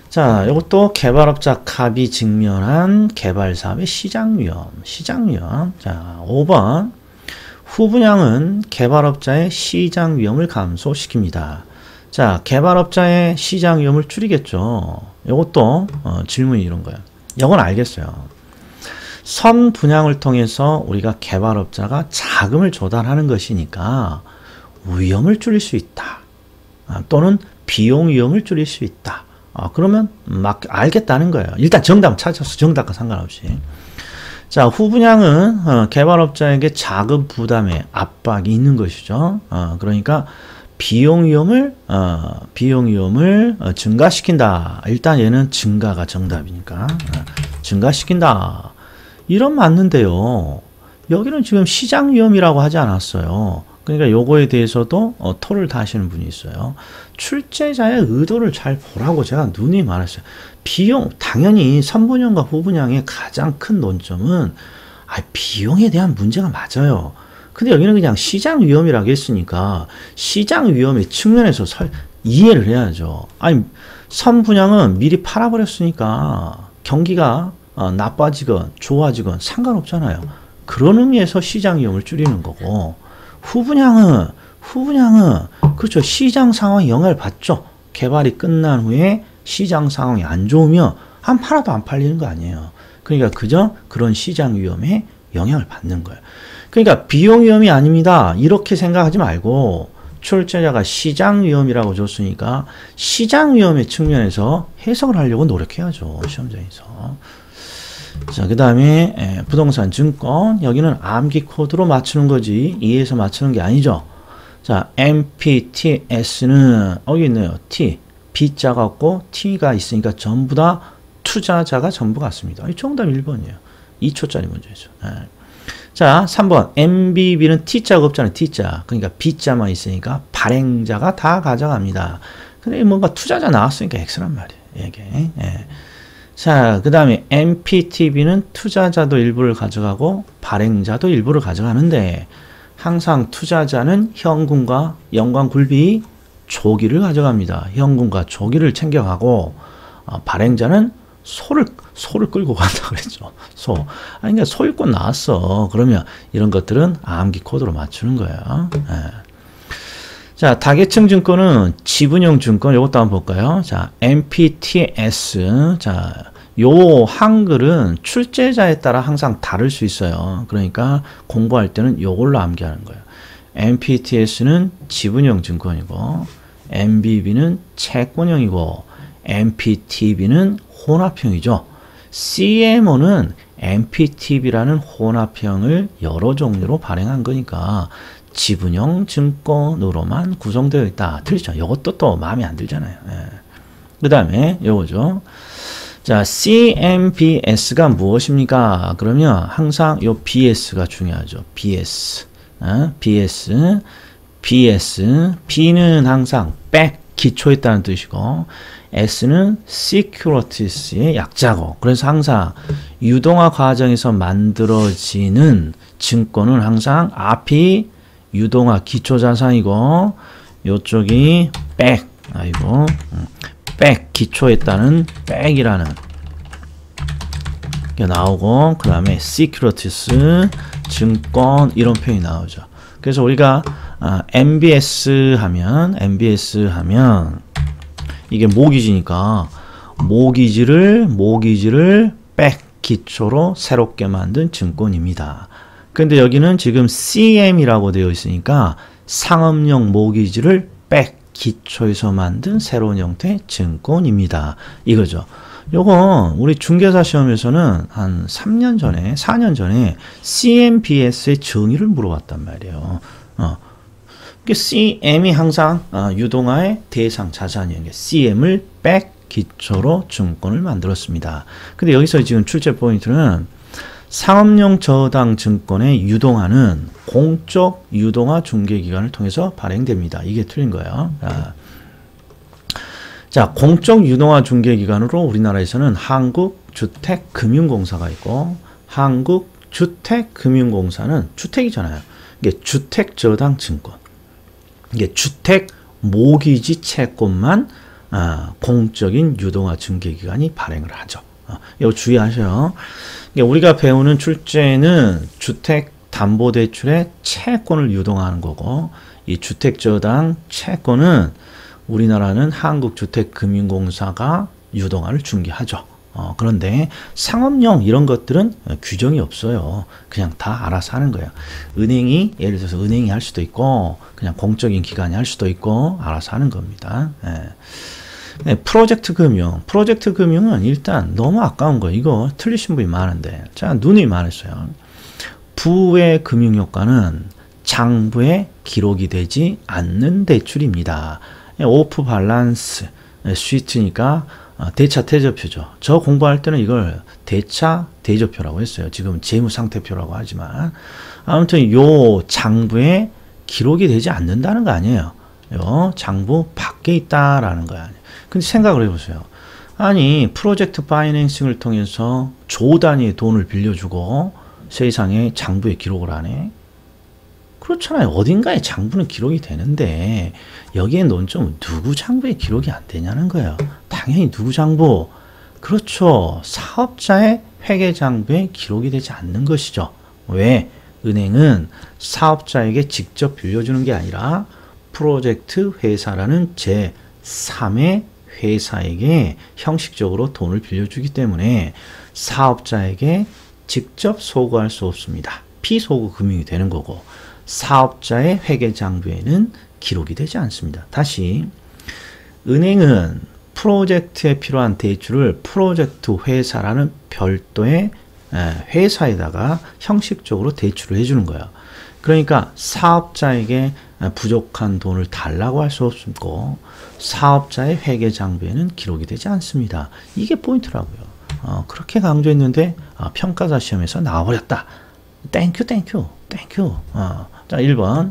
자, 이것도 개발업자 갑이 직면한 개발사업의 시장 위험. 자, 5번. 후분양은 개발업자의 시장 위험을 감소시킵니다. 자, 개발업자의 시장 위험을 줄이겠죠. 이것도 질문이 이런 거예요. 이건 알겠어요. 선분양을 통해서 우리가 개발업자가 자금을 조달하는 것이니까 위험을 줄일 수 있다. 또는 비용 위험을 줄일 수 있다. 그러면 막 알겠다는 거예요. 일단 정답 찾았어. 정답과 상관없이. 자, 후분양은 개발업자에게 자금 부담의 압박이 있는 것이죠. 그러니까 비용 위험을 증가시킨다. 일단 얘는 증가가 정답이니까 증가시킨다. 이런 맞는데요. 여기는 지금 시장 위험이라고 하지 않았어요. 그러니까 요거에 대해서도 토를 다시는 분이 있어요. 출제자의 의도를 잘 보라고 제가 눈이 많았어요. 비용, 당연히 선분양과 후분양의 가장 큰 논점은 비용에 대한 문제가 맞아요. 근데 여기는 그냥 시장 위험이라고 했으니까 시장 위험의 측면에서 이해를 해야죠. 아니, 선분양은 미리 팔아버렸으니까 경기가 나빠지건 좋아지건 상관없잖아요. 그런 의미에서 시장 위험을 줄이는 거고, 후분양은 그렇죠. 시장 상황에 영향을 받죠. 개발이 끝난 후에 시장 상황이 안 좋으면 팔아도 안 팔리는 거 아니에요. 그러니까 그저 그런 시장 위험에 영향을 받는 거예요. 그러니까 비용 위험이 아닙니다. 이렇게 생각하지 말고 출제자가 시장 위험이라고 줬으니까 시장 위험의 측면에서 해석을 하려고 노력해야죠. 시험장에서. 자, 그 다음에 부동산 증권, 여기는 암기 코드로 맞추는 거지 2에서 맞추는 게 아니죠. 자, MPTS는 여기 있네요. T, B자가 없고 T가 있으니까 전부 다 투자자가 전부 같습니다. 정답 1번이에요. 2초짜리 문제죠. 자, 3번 MBB는 T자가 없잖아요. T자. 그러니까 B자만 있으니까 발행자가 다 가져갑니다. 근데 뭔가 투자자 나왔으니까 X란 말이에요. 이게. 자, 그 다음에 MPTB는 투자자도 일부를 가져가고 발행자도 일부를 가져가는데 항상 투자자는 현금과 연관굴비 조기를 가져갑니다. 현금과 조기를 챙겨가고 발행자는 소를 끌고 간다 그랬죠. 그러니까 소유권 나왔어. 그러면 이런 것들은 암기 코드로 맞추는 거예요. 자, 다계층 증권은 지분형 증권, 요것도 한번 볼까요? 자, MPTS. 자, 요 한글은 출제자에 따라 항상 다를 수 있어요. 그러니까 공부할 때는 요걸로 암기하는 거예요. MPTS는 지분형 증권이고, MBB는 채권형이고, MPTB는 혼합형이죠. CMO는 MPTB라는 혼합형을 여러 종류로 발행한 거니까 지분형 증권으로만 구성되어 있다. 틀리죠. 이것도 또 마음에 안 들잖아요. 그 다음에 요거죠. 자, CMBS가 무엇입니까? 그러면 항상 요 BS가 중요하죠. BS. B는 항상 back, 기초에 있다는 뜻이고, S는 securities의 약자고, 그래서 항상 유동화 과정에서 만들어지는 증권은 항상 앞이 유동화 기초자산이고 요쪽이 백, 백 기초에 따른 백이라는 게 나오고, 그 다음에 securities 증권 이런 표현이 나오죠. 그래서 우리가 MBS 하면 이게 모기지니까 모기지를 백 기초로 새롭게 만든 증권입니다. 근데 여기는 지금 CM이라고 되어 있으니까 상업용 모기지를 백 기초에서 만든 새로운 형태의 증권입니다. 이거죠. 요건 우리 중개사 시험에서는 한 3년 전에, 4년 전에 CMBS의 정의를 물어봤단 말이에요. CM이 항상 유동화의 대상 자산이에요. CM을 백 기초로 증권을 만들었습니다. 근데 여기서 지금 출제 포인트는 상업용 저당 증권의 유동화는 공적 유동화 중개기관을 통해서 발행됩니다. 이게 틀린 거예요. 자, 공적 유동화 중개기관으로 우리나라에서는 한국주택금융공사가 있고, 한국주택금융공사는 주택이잖아요. 이게 주택저당 증권. 이게 주택 모기지 채권만 공적인 유동화 증개기관이 발행을 하죠. 이거 주의하셔요. 우리가 배우는 출제는 주택담보대출의 채권을 유동하는 거고, 이 주택저당 채권은 우리나라는 한국주택금융공사가 유동화를 중개하죠. 그런데 상업용 이런 것들은 규정이 없어요. 그냥 다 알아서 하는 거예요. 은행이, 예를 들어서 은행이 할 수도 있고, 그냥 공적인 기관이 할 수도 있고, 알아서 하는 겁니다. 네, 프로젝트 금융은 일단 너무 아까운 거. 이거 틀리신 분이 많은데. 자, 눈이 많았어요. 부의 금융효과는 장부에 기록이 되지 않는 대출입니다. 오프 밸런스 시트니까 대차 대조표죠. 저 공부할 때는 이걸 대차 대조표라고 했어요. 지금 재무상태표라고 하지만 아무튼 요 장부에 기록이 되지 않는다는 거 아니에요. 요 장부 밖에 있다라는 거야. 근데 생각을 해보세요. 아니 프로젝트 파이낸싱을 통해서 조 단위의 돈을 빌려주고 세상에 장부에 기록을 안 해? 그렇잖아요. 어딘가에 장부는 기록이 되는데 여기에 논점은 누구 장부에 기록이 안 되냐는 거예요. 당연히 누구 장부? 그렇죠. 사업자의 회계장부에 기록이 되지 않는 것이죠. 왜? 은행은 사업자에게 직접 빌려주는 게 아니라 프로젝트 회사라는 제3의 회사에게 형식적으로 돈을 빌려주기 때문에 사업자에게 직접 소구할 수 없습니다. 피소구 금융이 되는 거고 사업자의 회계장부에는 기록이 되지 않습니다. 다시 은행은 프로젝트에 필요한 대출을 프로젝트 회사라는 별도의 회사에다가 형식적으로 대출을 해주는 거예요. 그러니까 사업자에게 부족한 돈을 달라고 할 수 없고 사업자의 회계장부에는 기록이 되지 않습니다. 이게 포인트라고요. 그렇게 강조했는데 평가사 시험에서 나와버렸다. 땡큐. 자, 1번.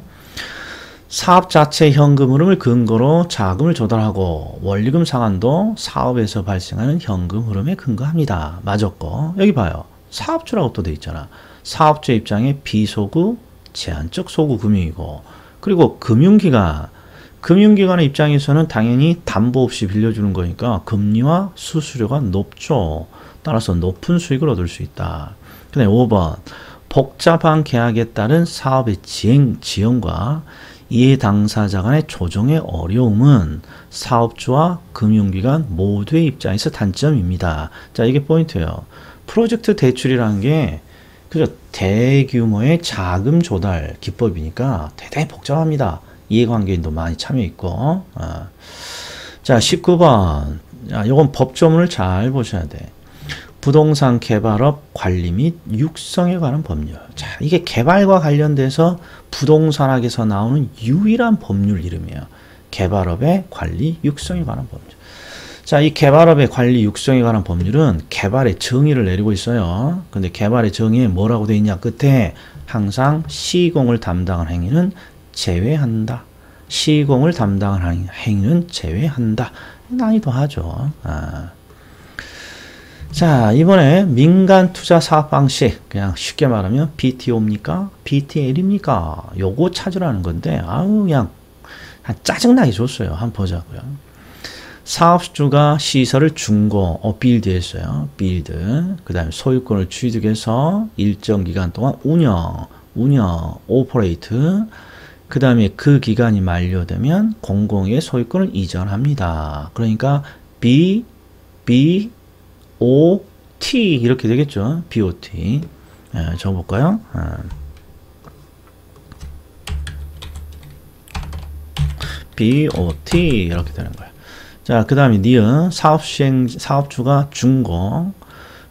사업 자체 현금 흐름을 근거로 자금을 조달하고 원리금 상환도 사업에서 발생하는 현금 흐름에 근거합니다. 맞았고, 여기 봐요. 사업주라고 또 돼 있잖아. 사업주 입장에 비소구, 제한적 소구 금융이고, 그리고 금융기관의 입장에서는 당연히 담보 없이 빌려주는 거니까 금리와 수수료가 높죠. 따라서 높은 수익을 얻을 수 있다. 그 다음에 5번. 복잡한 계약에 따른 사업의 지연과 이해 당사자 간의 조정의 어려움은 사업주와 금융기관 모두의 입장에서 단점입니다. 자, 이게 포인트예요. 프로젝트 대출이라는 게 그죠? 대규모의 자금 조달 기법이니까 대단히 복잡합니다. 이해관계인도 많이 참여있고. 자, 19번. 이건 법조문을 잘 보셔야 돼. 부동산 개발업 관리 및 육성에 관한 법률. 자, 이게 개발과 관련돼서 부동산학에서 나오는 유일한 법률 이름이에요. 개발업의 관리 육성에 관한 법률. 자, 이 개발업의 관리 육성에 관한 법률은 개발의 정의를 내리고 있어요. 근데 개발의 정의에 뭐라고 되어 있냐? 끝에 항상 시공을 담당한 행위는 제외한다. 시공을 담당한 행위는 제외한다. 난이도 하죠. 자, 이번에 민간 투자 사업 방식, 그냥 쉽게 말하면 BTO입니까? BTL입니까? 요거 찾으라는 건데, 그냥 짜증나게 줬어요. 한번 보자고요. 사업주가 시설을 빌드했어요. 빌드. 그 다음에 소유권을 취득해서 일정 기간 동안 운영, 오퍼레이트. 그 다음에 그 기간이 만료되면 공공의 소유권을 이전합니다. 그러니까 BOT 이렇게 되겠죠. BOT. 적어볼까요? BOT 이렇게 되는 거예요. 자, 그 다음에 니은 사업주가 준공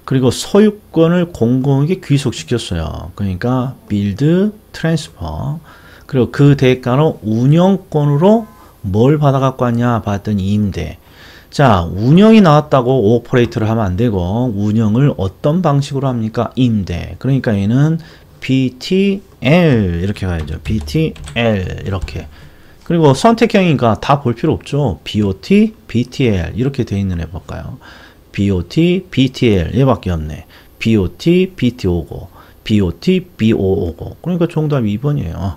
그리고 소유권을 공공에게 귀속시켰어요. 그러니까 빌드 트랜스퍼 그리고 그 대가로 운영권으로 뭘 받아갖고 왔냐 봤더니 임대. 자, 운영이 나왔다고 오퍼레이트를 하면 안 되고 운영을 어떤 방식으로 합니까? 임대. 그러니까 얘는 BTL 이렇게 가야죠. BTL 이렇게. 그리고 선택형이니까 다 볼 필요 없죠. BOT, BTL 이렇게 돼 있는 애 볼까요? BOT, BTL 얘밖에 없네. BOT, BTO고 BOT, BOO고 그러니까 정답이 2번이에요.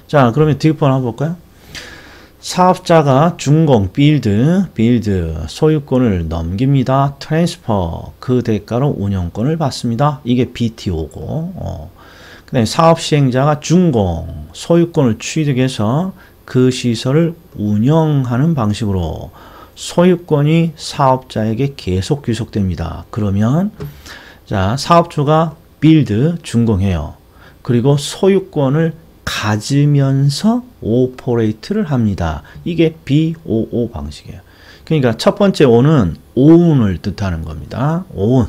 자, 그러면 뒷번 한번 볼까요? 사업자가 준공, 빌드, 소유권을 넘깁니다. 트랜스퍼, 그 대가로 운영권을 받습니다. 이게 BTO고, 그 다음에 사업 시행자가 준공, 소유권을 취득해서 그 시설을 운영하는 방식으로 소유권이 사업자에게 계속 귀속됩니다. 그러면, 자, 사업주가 빌드, 준공해요. 그리고 소유권을 가지면서 오퍼레이트를 합니다. 이게 BOO 방식이에요. 그러니까 첫 번째 O는 own을 뜻하는 겁니다. own.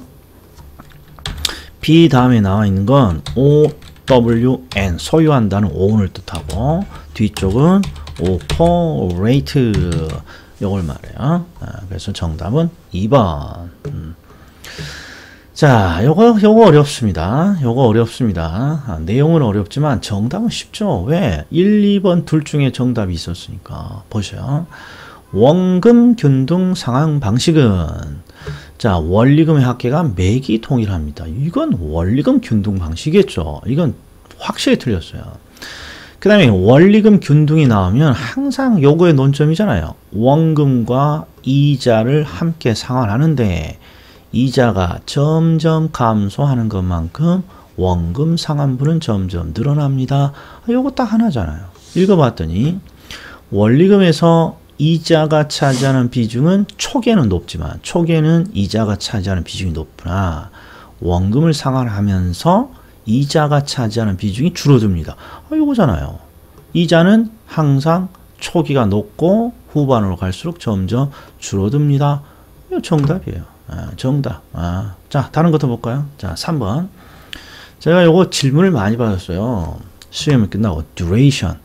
B 다음에 나와 있는 건 OWN, 소유한다는 own을 뜻하고, 뒤쪽은 operate, 요걸 말해요. 그래서 정답은 2번. 자, 요거 어렵습니다. 요거 어렵습니다. 내용은 어렵지만 정답은 쉽죠. 왜? 1, 2번 둘 중에 정답이 있었으니까. 보세요. 원금 균등 상환 방식은, 자, 원리금의 합계가 매기 동일합니다. 이건 원리금 균등 방식이겠죠. 이건 확실히 틀렸어요. 그 다음에 원리금 균등이 나오면 항상 요거의 논점이잖아요. 원금과 이자를 함께 상환하는데 이자가 점점 감소하는 것만큼 원금 상환분은 점점 늘어납니다. 요거 딱 하나잖아요. 읽어봤더니 원리금에서 이자가 차지하는 비중은 초기에는 높지만 초기에는 이자가 차지하는 비중이 높으나 원금을 상환하면서 이자가 차지하는 비중이 줄어듭니다. 요거잖아요. 이자는 항상 초기가 높고 후반으로 갈수록 점점 줄어듭니다. 이거 정답이에요. 정답. 자, 다른 것도 볼까요? 자, 3번. 제가 요거 질문을 많이 받았어요. 시험이 끝나고 duration,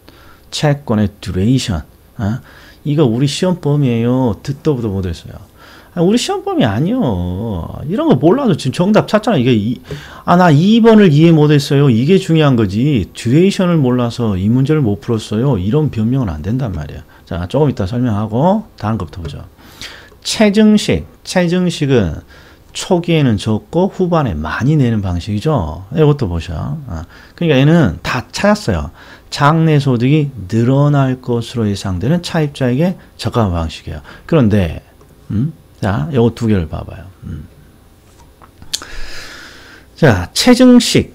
채권의 duration. 이거 우리 시험 범위에요. 듣도 보도 못했어요. 우리 시험 범위 아니요. 이런 거 몰라도 지금 정답 찾잖아. 이게 나 2번을 이해 못했어요. 이게 중요한 거지. duration을 몰라서 이 문제를 못 풀었어요. 이런 변명은 안 된단 말이야. 자, 조금 이따 설명하고 다른 것부터 보죠. 체증식은 초기에는 적고 후반에 많이 내는 방식이죠. 이것도 보셔. 그러니까 얘는 다 찾았어요. 장래소득이 늘어날 것으로 예상되는 차입자에게 적합한 방식이에요. 그런데 자, 요거 두 개를 봐봐요. 자, 체증식,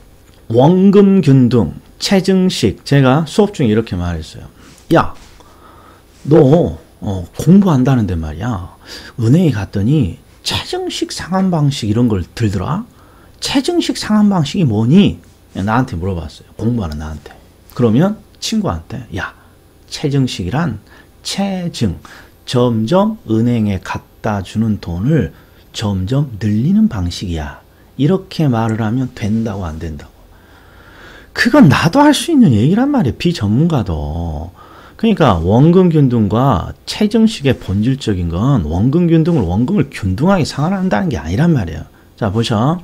원금균등, 체증식. 제가 수업 중에 이렇게 말했어요. 야, 너 공부한다는데 말이야. 은행에 갔더니 체증식 상환 방식 이런 걸 들더라. 체증식 상환 방식이 뭐니? 나한테 물어봤어요. 공부하는 나한테. 그러면 친구한테, 야, 체증식이란 체증, 점점 은행에 갖다 주는 돈을 점점 늘리는 방식이야. 이렇게 말을 하면 된다고 안 된다고. 그건 나도 할 수 있는 얘기란 말이에요. 비전문가도. 그러니까 원금균등과 체증식의 본질적인 건 원금을 균등하게 상환한다는 게 아니란 말이에요. 자, 보셔.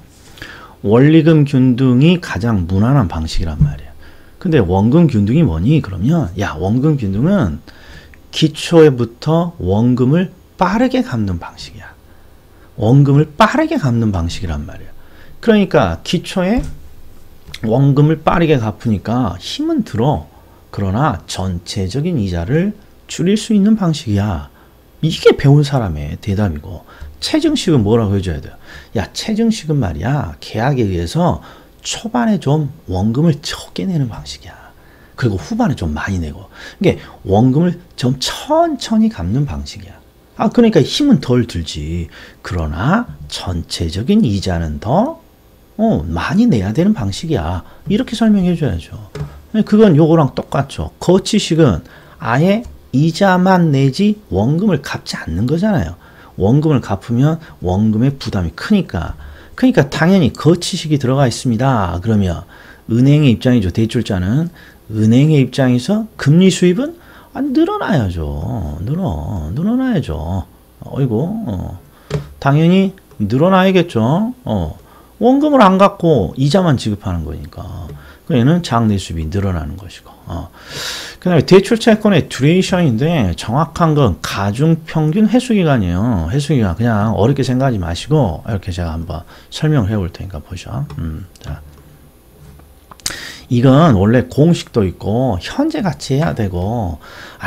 원리금 균등이 가장 무난한 방식이란 말이에요. 근데 원금 균등이 뭐니? 그러면 야, 원금 균등은 기초에부터 원금을 빠르게 갚는 방식이야. 원금을 빠르게 갚는 방식이란 말이에요. 그러니까 기초에 원금을 빠르게 갚으니까 힘은 들어. 그러나 전체적인 이자를 줄일 수 있는 방식이야. 이게 배운 사람의 대답이고, 체증식은 뭐라고 해줘야 돼요? 야, 체증식은 말이야, 계약에 의해서 초반에 좀 원금을 적게 내는 방식이야. 그리고 후반에 좀 많이 내고. 이게 원금을 좀 천천히 갚는 방식이야. 그러니까 힘은 덜 들지. 그러나 전체적인 이자는 더 많이 내야 되는 방식이야. 이렇게 설명해 줘야죠. 그건 요거랑 똑같죠. 거치식은 아예 이자만 내지 원금을 갚지 않는 거잖아요. 원금을 갚으면 원금의 부담이 크니까. 그러니까 당연히 거치식이 들어가 있습니다. 그러면 은행의 입장이죠. 대출자는 은행의 입장에서 금리 수입은 늘어나야죠. 늘어나야죠. 당연히 늘어나야겠죠. 원금을 안 갚고 이자만 지급하는 거니까. 얘는 장내 수입이 늘어나는 것이고. 그 다음에 대출 채권의 듀레이션인데 정확한 건 가중 평균 회수기간이에요. 회수기간 그냥 어렵게 생각하지 마시고 이렇게 제가 한번 설명을 해볼 테니까 보셔. 자. 이건 원래 공식도 있고 현재 가치 해야 되고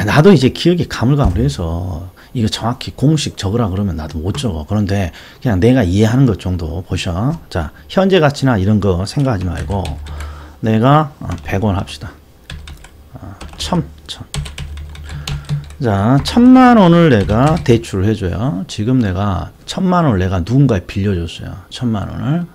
나도 이제 기억이 가물가물해서 이거 정확히 공식 적으라 그러면 나도 못 적어. 그런데 그냥 내가 이해하는 것 정도 보셔. 자, 현재 가치나 이런 거 생각하지 말고 내가 100원 합시다. 1000. 자, 1000만 원을 내가 대출을 해줘요. 지금 내가 1000만 원을 내가 누군가에 빌려줬어요. 1000만 원을.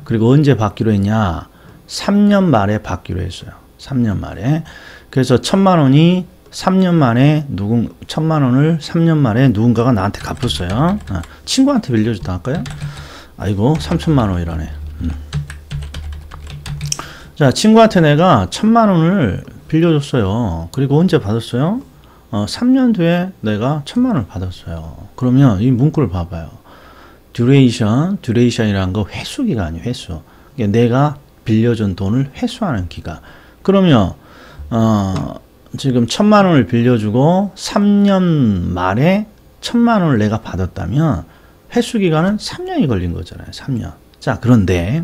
그리고 언제 받기로 했냐? 3년 말에 받기로 했어요. 3년 말에. 그래서 1000만 원이 3년 만에 1000만 원을 3년 만에 누군가가 나한테 갚았어요. 친구한테 빌려줬다 할까요? 아이고, 3000만 원이라네. 자, 친구한테 내가 1000만 원을 빌려줬어요. 그리고 언제 받았어요? 3년 뒤에 내가 1000만 원을 받았어요. 그러면 이 문구를 봐봐요. 듀레이션이라는 거 회수 기간이에요. 회수. 그러니까 내가 빌려준 돈을 회수하는 기간. 그러면 지금 1000만 원을 빌려주고 3년 말에 1000만 원을 내가 받았다면 회수 기간은 3년이 걸린 거잖아요. 3년. 자, 그런데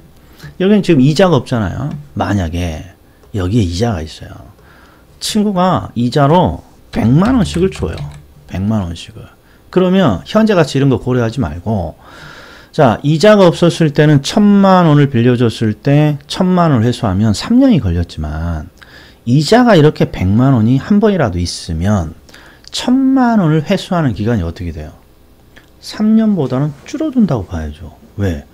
여기는 지금 이자가 없잖아요. 만약에 여기에 이자가 있어요. 친구가 이자로 100만 원씩을 줘요. 100만 원씩을. 그러면 현재 가치 이런 거 고려하지 말고, 자, 이자가 없었을 때는 1000만 원을 빌려줬을 때 1000만 원을 회수하면 3년이 걸렸지만 이자가 이렇게 100만 원이 한 번이라도 있으면 1000만 원을 회수하는 기간이 어떻게 돼요? 3년보다는 줄어든다고 봐야죠. 왜?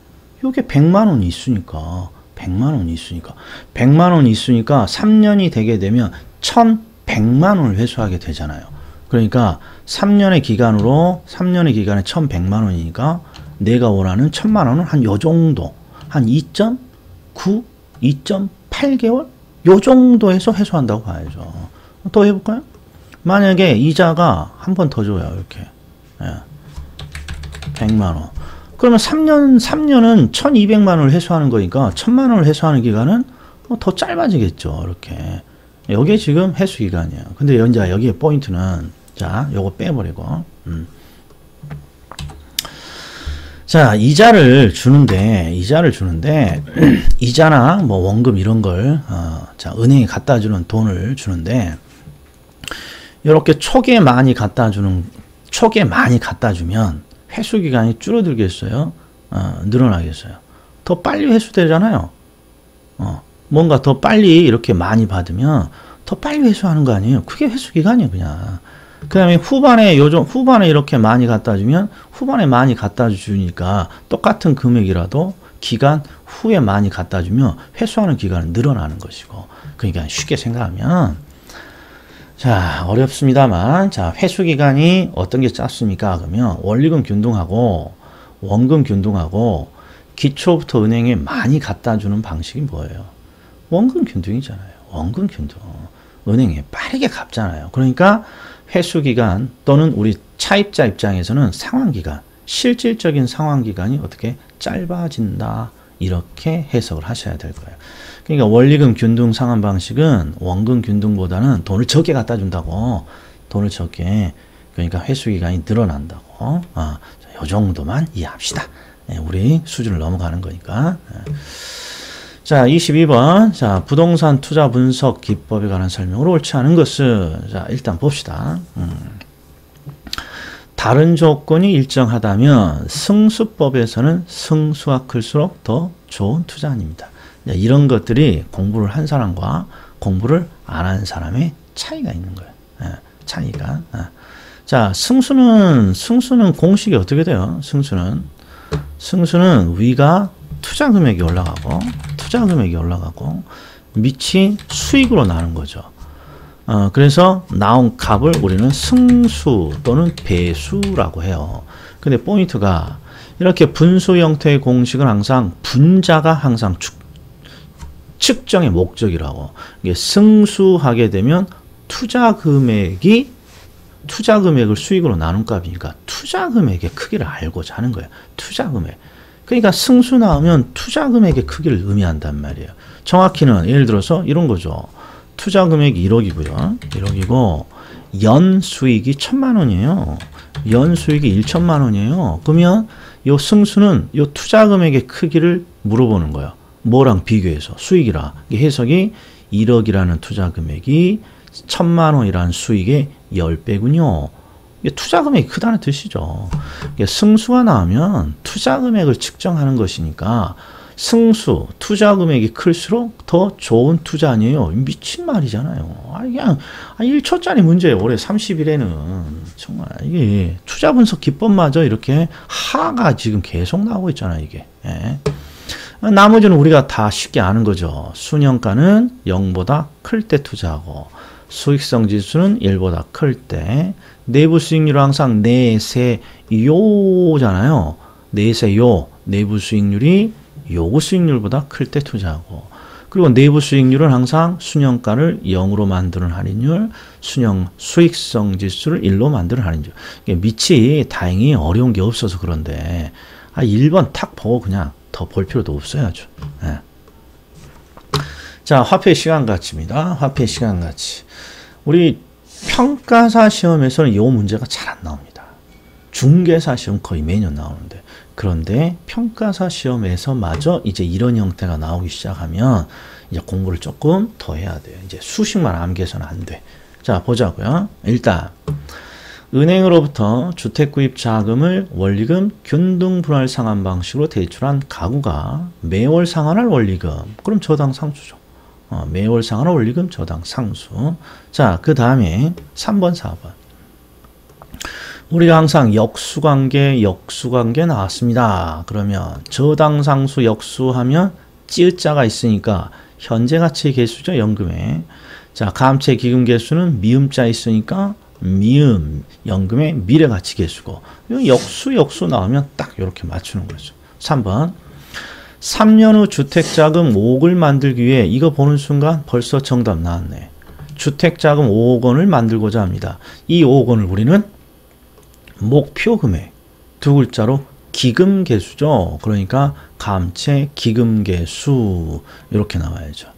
이게 100만 원이 있으니까 100만 원이 있으니까 100만 원이 있으니까 3년이 되게 되면 1100만 원을 회수하게 되잖아요. 그러니까 3년의 기간에 1100만 원이니까 내가 원하는 1000만 원은 한 요 정도, 한 2.9, 2.8개월 요 정도에서 회수한다고 봐야죠. 더 해볼까요? 만약에 이자가 한 번 더 줘요. 이렇게 100만 원. 그러면 3년은 1200만 원을 회수하는 거니까 1000만 원을 회수하는 기간은 더 짧아지겠죠. 이렇게. 여기에 지금 회수 기간이에요. 근데 여기에 포인트는, 자, 요거 빼버리고, 자, 이자를 주는데, 이자나 뭐 원금 이런 걸, 자, 은행에 갖다 주는 돈을 주는데, 이렇게 초기에 많이 갖다 주면 회수 기간이 줄어들겠어요? 늘어나겠어요? 더 빨리 회수되잖아요? 뭔가 더 빨리 이렇게 많이 받으면 더 빨리 회수하는 거 아니에요? 그게 회수 기간이에요, 그냥. 그 다음에 후반에 이렇게 많이 갖다 주면 후반에 많이 갖다 주니까 똑같은 금액이라도 기간 후에 많이 갖다 주면 회수하는 기간은 늘어나는 것이고. 그러니까 쉽게 생각하면, 자, 어렵습니다만, 자, 회수 기간이 어떤 게 짰습니까? 그러면 원리금 균등하고 원금 균등하고 기초부터 은행에 많이 갖다 주는 방식이 뭐예요? 원금 균등이잖아요. 원금 균등. 은행에 빠르게 갚잖아요. 그러니까 회수 기간 또는 우리 차입자 입장에서는 상환 기간, 실질적인 상환 기간이 어떻게 짧아진다. 이렇게 해석을 하셔야 될 거예요. 그러니까 원리금 균등 상환 방식은 원금 균등보다는 돈을 적게 갖다 준다고. 돈을 적게. 그러니까 회수 기간이 늘어난다고. 요 정도만 이해합시다. 우리 수준을 넘어가는 거니까. 자, 22번. 자, 부동산 투자 분석 기법에 관한 설명으로 옳지 않은 것은, 자, 일단 봅시다. 다른 조건이 일정하다면 승수법에서는 승수가 클수록 더 좋은 투자입니다. 이런 것들이 공부를 한 사람과 공부를 안 한 사람의 차이가 있는 거예요. 차이가. 자, 승수는 공식이 어떻게 돼요? 승수는 위가 투자 금액이 올라가고 밑이 수익으로 나는 거죠. 그래서 나온 값을 우리는 승수 또는 배수라고 해요. 근데 포인트가 이렇게 분수 형태의 공식은 항상 분자가 항상 측정의 목적이라고. 이게 승수하게 되면 투자 금액을 수익으로 나눈 값이니까 투자 금액의 크기를 알고자 하는 거예요. 투자 금액. 그러니까 승수 나오면 투자 금액의 크기를 의미한단 말이에요. 정확히는 예를 들어서 이런 거죠. 투자 금액이 1억이고요. 1억이고 연 수익이 1000만 원이에요. 연 수익이 1000만 원이에요. 그러면 요 승수는 요 투자 금액의 크기를 물어보는 거예요. 뭐랑 비교해서 수익이라. 이게 해석이 1억이라는 투자 금액이 1000만 원이라는 수익의 10배군요. 이게 투자 금액이 크다는 뜻이죠. 이게 승수가 나오면 투자 금액을 측정하는 것이니까 승수, 투자 금액이 클수록 더 좋은 투자 아니에요. 미친 말이잖아요. 그냥 1초짜리 문제예요. 올해 30일에는. 정말 이게 투자 분석 기법마저 이렇게 하가 지금 계속 나오고 있잖아요. 이게. 예. 나머지는 우리가 다 쉽게 아는 거죠. 순영가는 0보다 클 때 투자하고 수익성 지수는 1보다 클 때 내부 수익률은 항상 내세요잖아요. 내세요. 내부 수익률이 요구 수익률보다 클 때 투자하고 그리고 내부 수익률은 항상 순영가를 0으로 만드는 할인율, 순영 수익성 지수를 1로 만드는 할인율. 밑이 다행히 어려운 게 없어서 그런데 1번 탁 보고 그냥 더 볼 필요도 없어야죠. 네. 자, 화폐 시간 가치입니다. 화폐 시간 가치. 우리 평가사 시험에서는 이 문제가 잘 안 나옵니다. 중개사 시험 거의 매년 나오는데 그런데 평가사 시험에서 마저 이제 이런 형태가 나오기 시작하면 이제 공부를 조금 더 해야 돼요. 이제 수식만 암기해서는 안 돼. 자, 보자고요. 일단 은행으로부터 주택구입 자금을 원리금 균등 분할 상환 방식으로 대출한 가구가 매월 상환할 원리금. 그럼 저당 상수죠. 매월 상환할 원리금 저당 상수. 자, 그 다음에 3번, 4번. 우리가 항상 역수관계 나왔습니다. 그러면 저당 상수 역수하면 찌읒자가 있으니까 현재 가치 개수죠. 연금에. 자, 감채 기금 개수는 미음자 있으니까 미음 연금의 미래 가치 개수고 역수 나오면 딱 이렇게 맞추는 거죠. 3번. 3년 후 주택자금 5억을 만들기 위해 이거 보는 순간 벌써 정답 나왔네. 주택자금 5억 원을 만들고자 합니다. 이 5억 원을 우리는 목표 금액 두 글자로 기금 개수죠. 그러니까 감채 기금 개수 이렇게 나와야죠.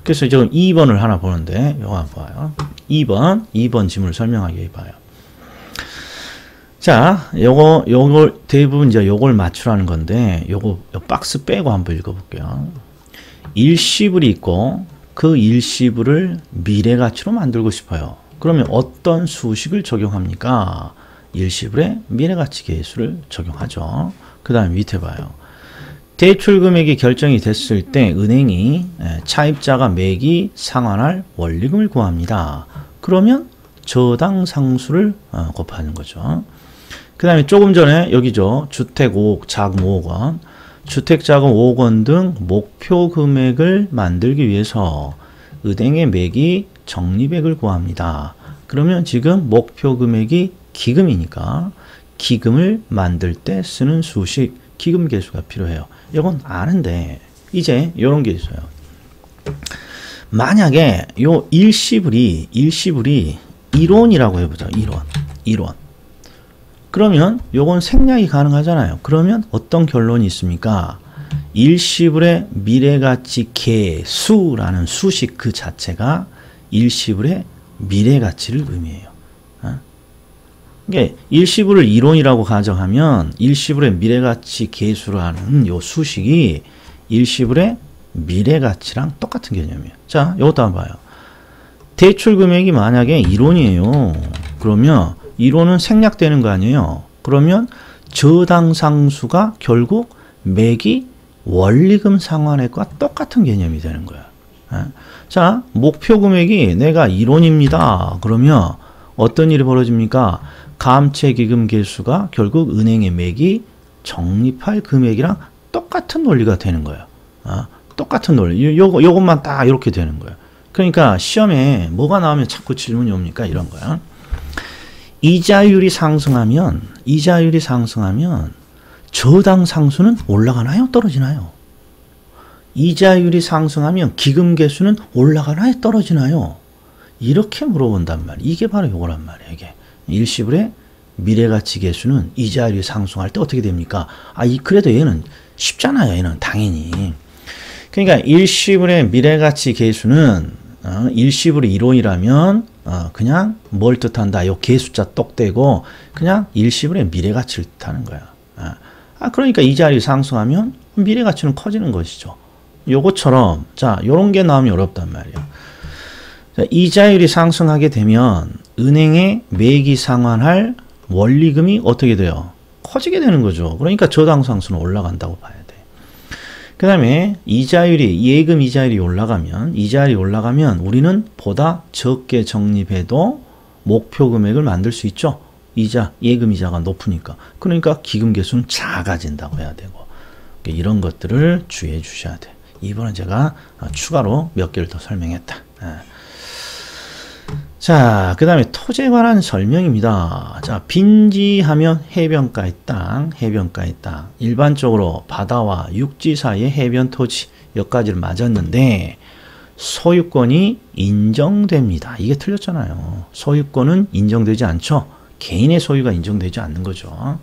그래서 지금 2번을 하나 보는데 요거 한번 봐요. 2번 지문을 설명하게 해봐요. 자, 요걸 대부분 이제 요걸 맞추라는 건데 요거 박스 빼고 한번 읽어볼게요. 일시불이 있고 그 일시불을 미래 가치로 만들고 싶어요. 그러면 어떤 수식을 적용합니까? 일시불의 미래가치 계수를 적용하죠. 그 다음에 밑에 봐요. 대출 금액이 결정이 됐을 때 은행이 차입자가 매기 상환할 원리금을 구합니다. 그러면 저당 상수를 곱하는 거죠. 그 다음에 조금 전에 여기죠. 주택 5억, 자금 5억 원. 주택 자금 5억 원 등 목표 금액을 만들기 위해서 은행에 매기 적립액을 구합니다. 그러면 지금 목표 금액이 기금이니까 기금을 만들 때 쓰는 수식 기금 계수가 필요해요. 이건 아는데 이제 이런 게 있어요. 만약에 요 일시불이 1원이라고 해보자. 1원. 그러면 요건 생략이 가능하잖아요. 그러면 어떤 결론이 있습니까? 일시불의 미래가치 계수라는 수식 그 자체가 일시불의 미래가치를 의미해요. 이게 일시불을 1원이라고 가정하면 일시불의 미래가치 계수라는 요 수식이 일시불의 미래가치랑 똑같은 개념이에요. 자, 이것도 한번 봐요. 대출 금액이 만약에 1원이에요. 그러면 1원은 생략되는 거 아니에요. 그러면 저당 상수가 결국 매기 원리금 상환액과 똑같은 개념이 되는 거야. 자, 목표 금액이 내가 1원입니다. 그러면 어떤 일이 벌어집니까? 감채기금 계수가 결국 은행에 매기 적립할 금액이랑 똑같은 원리가 되는 거예요. 똑같은 원리. 요것만 딱 이렇게 되는 거예요. 그러니까 시험에 뭐가 나오면 자꾸 질문이 옵니까? 이런 거야. 이자율이 상승하면 저당 상수는 올라가나요? 떨어지나요? 이자율이 상승하면 기금 계수는 올라가나요? 떨어지나요? 이렇게 물어본단 말이에요. 이게 바로 요거란 말이에요. 이게 일시불의 미래가치 계수는 이자율이 상승할 때 어떻게 됩니까? 그래도 얘는 쉽잖아요. 얘는 당연히. 그러니까 일시불의 미래가치 계수는 일시불이 1원이라면 그냥 뭘 뜻한다? 요 계수자 똑 떼고 그냥 일시불의 미래가치를 뜻하는 거야. 그러니까 이자율이 상승하면 미래가치는 커지는 것이죠. 요것처럼 자 요런 게 나오면 어렵단 말이야. 자, 이자율이 상승하게 되면 은행에 매기 상환할 원리금이 어떻게 돼요? 커지게 되는 거죠. 그러니까 저당상수는 올라간다고 봐야 돼. 그 다음에 이자율이 예금 이자율이 올라가면 우리는 보다 적게 적립해도 목표 금액을 만들 수 있죠. 예금 이자가 높으니까. 그러니까 기금 개수는 작아진다고 해야 되고. 이런 것들을 주의해 주셔야 돼. 이번에 제가 추가로 몇 개를 더 설명했다. 자, 그 다음에 토지에 관한 설명입니다. 자, 빈지하면 해변가의 땅. 일반적으로 바다와 육지 사이의 해변 토지 여기까지를 맞았는데 소유권이 인정됩니다. 이게 틀렸잖아요. 소유권은 인정되지 않죠. 개인의 소유가 인정되지 않는 거죠.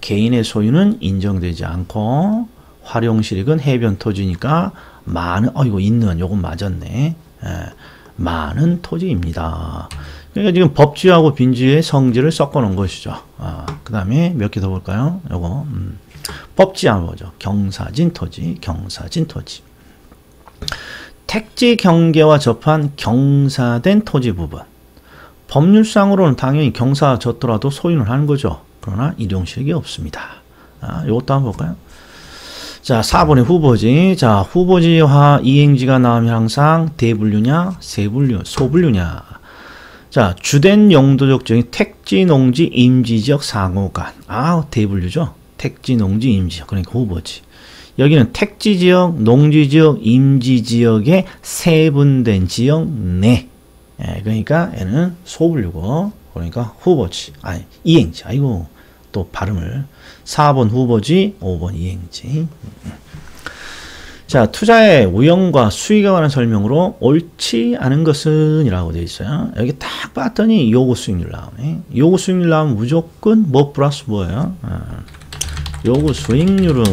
개인의 소유는 인정되지 않고 활용실익은 해변 토지니까 많은 요건 맞았네. 많은 토지입니다. 그러니까 지금 법지하고 빈지의 성질을 섞어 놓은 것이죠. 그 다음에 몇 개 더 볼까요? 요거 법지하고 뭐죠? 경사진 토지. 택지 경계와 접한 경사된 토지 부분. 법률상으로는 당연히 경사졌더라도 소유는 하는 거죠. 그러나 일용실익이 없습니다. 요것도 한번 볼까요? 자, 4번의 후보지. 자, 후보지와 이행지가 나오면 항상 대분류냐, 소분류냐. 자, 주된 용도적 지역이 택지, 농지, 임지지역 상호간. 대분류죠. 택지, 농지, 임지지역. 그러니까 후보지. 여기는 택지지역, 농지지역, 임지지역의 세분된 지역 내. 그러니까 얘는 소분류고. 그러니까 후보지. 이행지. 또 발음을. 4번 후보지, 5번 이행지. 자, 투자의 우영과 수익에 관한 설명으로 옳지 않은 것은 이라고 되어 있어요. 여기 딱 봤더니 요구 수익률 나오네. 요구 수익률 나오면 무조건 뭐 플러스 뭐예요? 요구 수익률은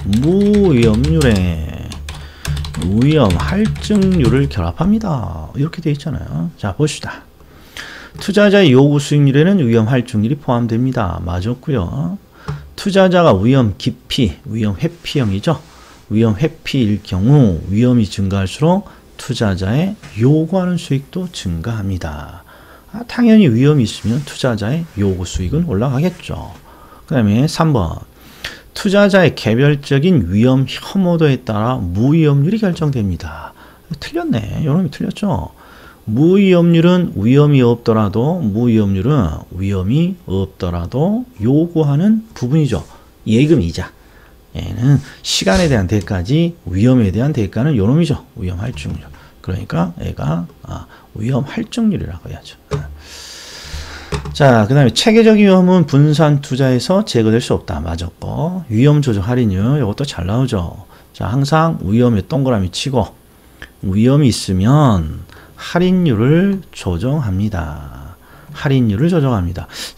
무위험률에 위험 할증률을 결합합니다. 이렇게 되어 있잖아요. 자, 봅시다. 투자자의 요구 수익률에는 위험 할증률이 포함됩니다. 맞았고요. 투자자가 위험 기피, 위험 회피형이죠. 위험 회피일 경우 위험이 증가할수록 투자자의 요구하는 수익도 증가합니다. 당연히 위험이 있으면 투자자의 요구 수익은 올라가겠죠. 그 다음에 3번. 투자자의 개별적인 위험 혐오도에 따라 무위험률이 결정됩니다. 틀렸네. 요놈이 틀렸죠. 무위험률은 위험이 없더라도 요구하는 부분이죠. 예금이자. 얘는 시간에 대한 대가지 위험에 대한 대가는 요놈이죠. 위험 할증률. 그러니까 얘가 위험 할증률이라고 해야죠. 자, 그 다음에 체계적 위험은 분산 투자에서 제거될 수 없다. 맞았고. 위험 조정 할인율 이것도 잘 나오죠. 자, 항상 위험에 동그라미 치고 위험이 있으면 할인율을 조정합니다.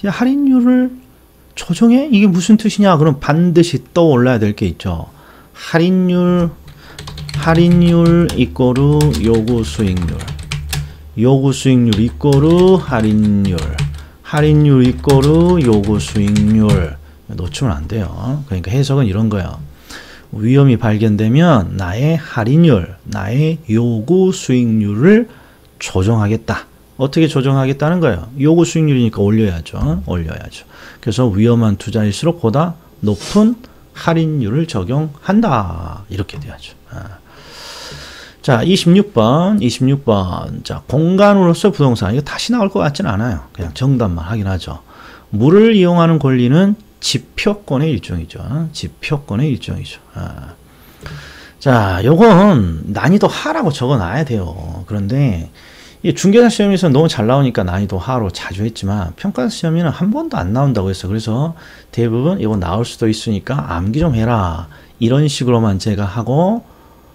야, 할인율을 조정해? 이게 무슨 뜻이냐? 그럼 반드시 떠올라야 될 게 있죠. 할인율 이꼬르 요구 수익률 이꼬르 할인율 이꼬르 요구 수익률. 놓치면 안 돼요. 그러니까 해석은 이런 거예요. 위험이 발견되면 나의 할인율, 나의 요구 수익률을 조정하겠다. 어떻게 조정하겠다는 거예요? 요구 수익률이니까 올려야죠. 그래서 위험한 투자일수록 보다 높은 할인율을 적용한다. 이렇게 돼야죠. 자, 26번. 자, 공간으로서 부동산. 이거 다시 나올 것 같지는 않아요. 그냥 정답만 하긴 하죠. 물을 이용하는 권리는 지표권의 일종이죠. 자, 요건 난이도 하라고 적어놔야 돼요. 그런데 이 중개사 시험에서 너무 잘 나오니까 난이도 하로 자주 했지만 평가사 시험에는 한 번도 안 나온다고 했어. 그래서 대부분 이거 나올 수도 있으니까 암기 좀 해라. 이런 식으로만 제가 하고,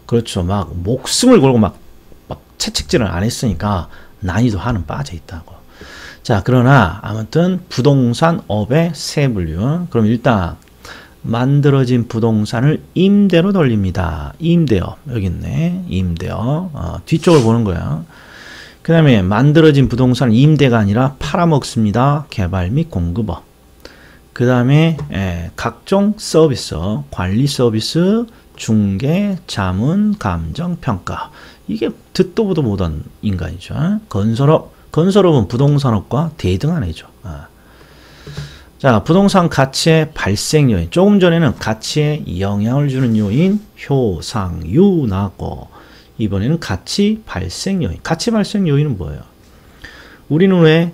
그렇죠. 막 목숨을 걸고 막 채찍질을 안 했으니까 난이도 하는 빠져 있다고. 자, 그러나 아무튼 부동산 업의 세분류. 그럼 일단 만들어진 부동산을 임대로 돌립니다. 임대업. 여기 있네. 임대업. 뒤쪽을 보는 거야. 그 다음에 만들어진 부동산 임대가 아니라 팔아먹습니다. 개발 및 공급업. 그 다음에 각종 서비스, 관리 서비스, 중개, 자문, 감정, 평가. 이게 듣도 보도 못한 인간이죠. 건설업은 부동산업과 대등한 애죠. 자, 부동산 가치의 발생 요인. 조금 전에는 가치에 영향을 주는 요인, 효상유 나왔고, 이번에는 가치 발생 요인. 가치 발생 요인은 뭐예요? 우리는 왜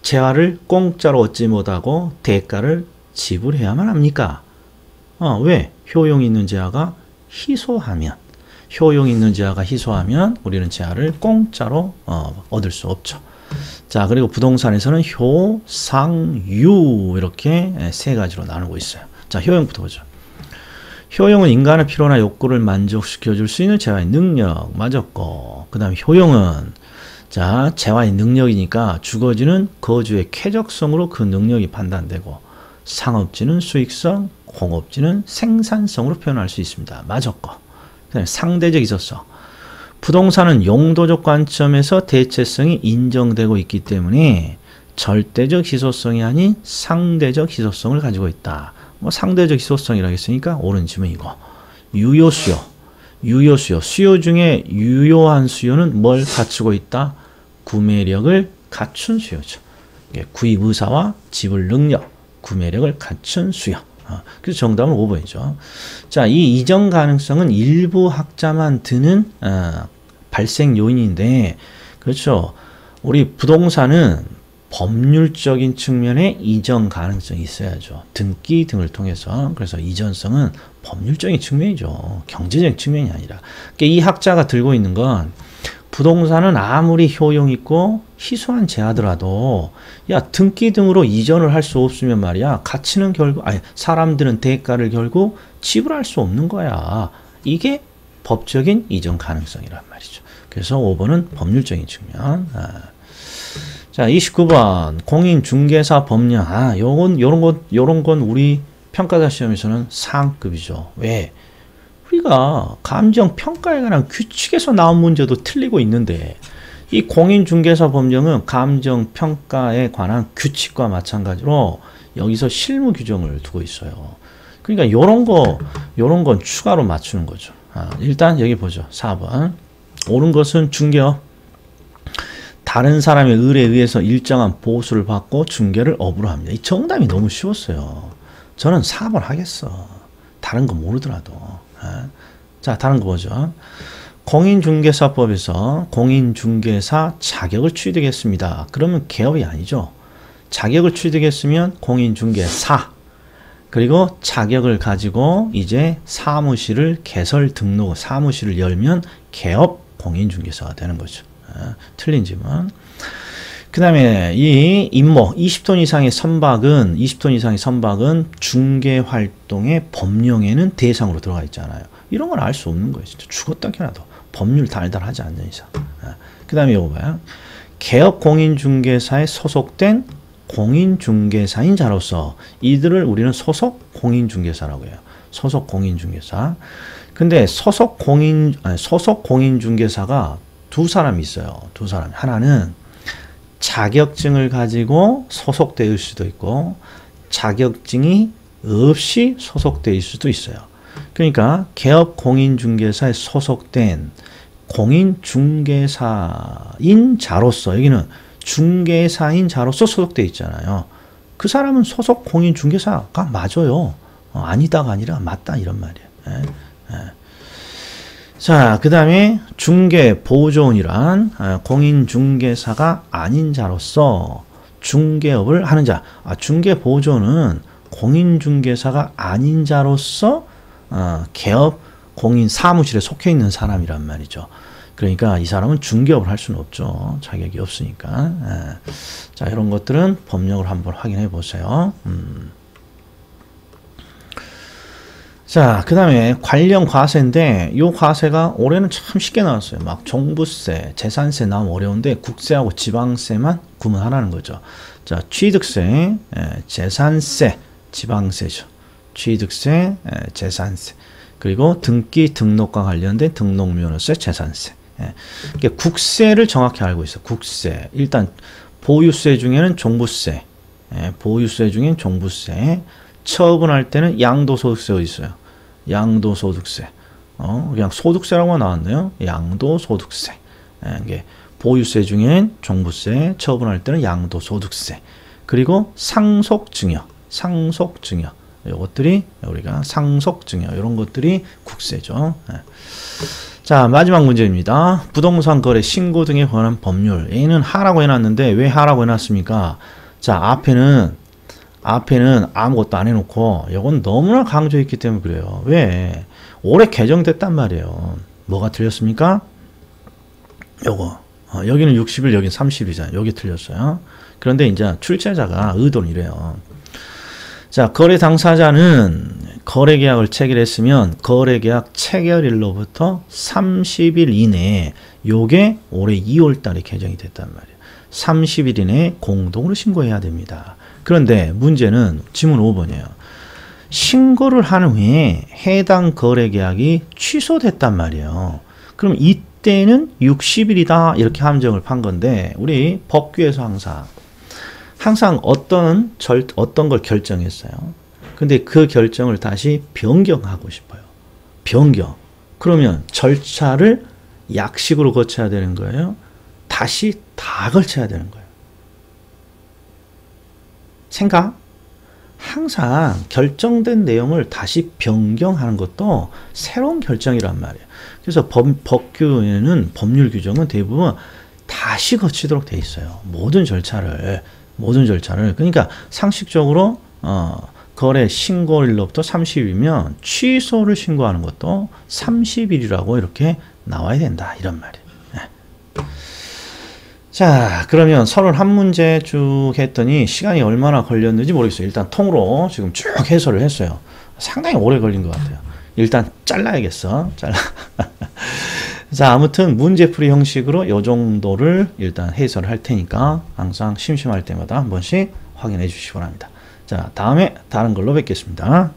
재화를 공짜로 얻지 못하고 대가를 지불해야만 합니까? 왜? 효용이 있는 재화가 희소하면, 우리는 재화를 공짜로 얻을 수 없죠. 자, 그리고 부동산에서는 효, 상, 유 이렇게 세 가지로 나누고 있어요. 자, 효용부터 보죠. 효용은 인간의 필요나 욕구를 만족시켜 줄 수 있는 재화의 능력 맞았고, 그 다음에 효용은 자, 재화의 능력이니까 주거지는 거주의 쾌적성으로 그 능력이 판단되고, 상업지는 수익성, 공업지는 생산성으로 표현할 수 있습니다. 맞았고, 그 다음에 상대적 희소성. 부동산은 용도적 관점에서 대체성이 인정되고 있기 때문에 절대적 희소성이 아닌 상대적 희소성을 가지고 있다. 상대적 희소성이라고 했으니까 옳은 지문이고. 유효수요. 수요 중에 유효한 수요는 뭘 갖추고 있다? 구매력을 갖춘 수요죠. 구입 의사와 지불 능력, 구매력을 갖춘 수요. 그래서 정답은 5번이죠. 자, 이 이전 가능성은 일부 학자만 드는 발생 요인인데, 그렇죠. 우리 부동산은 법률적인 측면에 이전 가능성이 있어야죠. 등기 등을 통해서. 그래서 이전성은 법률적인 측면이죠. 경제적인 측면이 아니라. 그러니까 이 학자가 들고 있는 건 부동산은 아무리 효용 있고 희소한 재하더라도 야, 등기 등으로 이전을 할 수 없으면 말이야, 가치는 결국 사람들은 대가를 결국 지불할 수 없는 거야. 이게 법적인 이전 가능성이란 말이죠. 그래서 5번은 법률적인 측면. 자, 29번 공인중개사 법령. 요런 건 우리 평가자 시험에서는 상급이죠. 왜? 우리가 감정평가에 관한 규칙에서 나온 문제도 틀리고 있는데, 이 공인중개사 법령은 감정평가에 관한 규칙과 마찬가지로 여기서 실무 규정을 두고 있어요. 그러니까 요런 건 추가로 맞추는 거죠. 일단 여기 보죠. 4번. 옳은 것은 중개업. 다른 사람의 의뢰에 의해서 일정한 보수를 받고 중개를 업으로 합니다. 이 정답이 너무 쉬웠어요. 저는 4번 하겠어. 다른 거 모르더라도. 자, 다른 거 보죠. 공인중개사법에서 공인중개사 자격을 취득했습니다. 그러면 개업이 아니죠. 자격을 취득했으면 공인중개사, 그리고 자격을 가지고 이제 사무실을 개설 등록, 사무실을 열면 개업 공인중개사가 되는 거죠. 틀린 질문. 그 다음에 이 임모 20톤 이상의 선박은 중개활동의 법령에는 대상으로 들어가 있잖아요. 이런 건 알 수 없는 거예요. 진짜 죽었다 캐나도 법률 달달하지 않는 이상. 그 다음에 이거 봐요. 개업 공인중개사에 소속된 공인중개사인 자로서 이들을 우리는 소속 공인중개사라고 해요. 소속 공인중개사. 근데 소속 공인중개사가 두 사람이 있어요. 두 사람. 하나는 자격증을 가지고 소속될 수도 있고 자격증이 없이 소속될 수도 있어요. 그러니까 개업 공인중개사에 소속된 공인중개사인 자로서, 여기는 중개사인 자로서 소속되어 있잖아요. 그 사람은 소속 공인중개사가 맞아요. 아니다가 아니라 맞다 이런 말이에요. 자, 그 다음에 중개보조원이란 공인중개사가 아닌 자로서 중개업을 하는 자. 중개보조원은 공인중개사가 아닌 자로서 개업 공인 사무실에 속해 있는 사람이란 말이죠. 그러니까 이 사람은 중개업을 할 수는 없죠. 자격이 없으니까. 자, 이런 것들은 법령을 한번 확인해 보세요. 자, 그 다음에 관련 과세인데, 요 과세가 올해는 참 쉽게 나왔어요. 막 종부세, 재산세 나오면 어려운데 국세하고 지방세만 구분하라는 거죠. 자, 취득세, 재산세, 지방세죠. 취득세, 재산세. 그리고 등기 등록과 관련된 등록면허세, 재산세. 그러니까 국세를 정확히 알고 있어요. 국세. 일단 보유세 중에는 종부세, 보유세 중엔 종부세. 처분할 때는 양도소득세가 있어요. 양도소득세. 그냥 소득세라고 나왔네요. 양도소득세. 이게 보유세 중엔 종부세, 처분할 때는 양도소득세. 그리고 상속증여. 요것들이 우리가 상속증여 이런 것들이 국세죠. 자, 마지막 문제입니다. 부동산 거래 신고 등에 관한 법률. A는 하라고 해놨는데 왜 하라고 해놨습니까? 자, 앞에는 아무것도 안 해놓고 이건 너무나 강조했기 때문에 그래요. 왜? 올해 개정됐단 말이에요. 뭐가 틀렸습니까? 요거. 여기는 60일, 여기는 30일이잖아요. 여기 틀렸어요. 그런데 이제 출제자가 의도는 이래요. 자, 거래 당사자는 거래계약을 체결했으면 거래계약 체결일로부터 30일 이내에 요게 올해 2월 달에 개정이 됐단 말이에요. 30일 이내에 공동으로 신고해야 됩니다. 그런데 문제는 지문 5번이에요. 신고를 한 후에 해당 거래계약이 취소됐단 말이에요. 그럼 이때는 60일이다 이렇게 함정을 판 건데 우리 법규에서 항상 어떤 걸 결정했어요. 근데 그 결정을 다시 변경하고 싶어요. 변경. 그러면 절차를 약식으로 거쳐야 되는 거예요. 다시 다 걸쳐야 되는 거예요. 생각? 항상 결정된 내용을 다시 변경하는 것도 새로운 결정이란 말이에요. 그래서 법규에는 법률 규정은 대부분 다시 거치도록 돼 있어요. 모든 절차를. 그러니까 상식적으로 거래 신고일로부터 30일이면 취소를 신고하는 것도 30일이라고 이렇게 나와야 된다. 이런 말이에요. 네. 자, 그러면 31문제 쭉 했더니 시간이 얼마나 걸렸는지 모르겠어요. 일단 통으로 지금 쭉 해설을 했어요. 상당히 오래 걸린 것 같아요. 일단 잘라야겠어. 자, 아무튼 문제풀이 형식으로 이 정도를 일단 해설을 할 테니까 항상 심심할 때마다 한 번씩 확인해 주시기 바랍니다. 자, 다음에 다른 걸로 뵙겠습니다.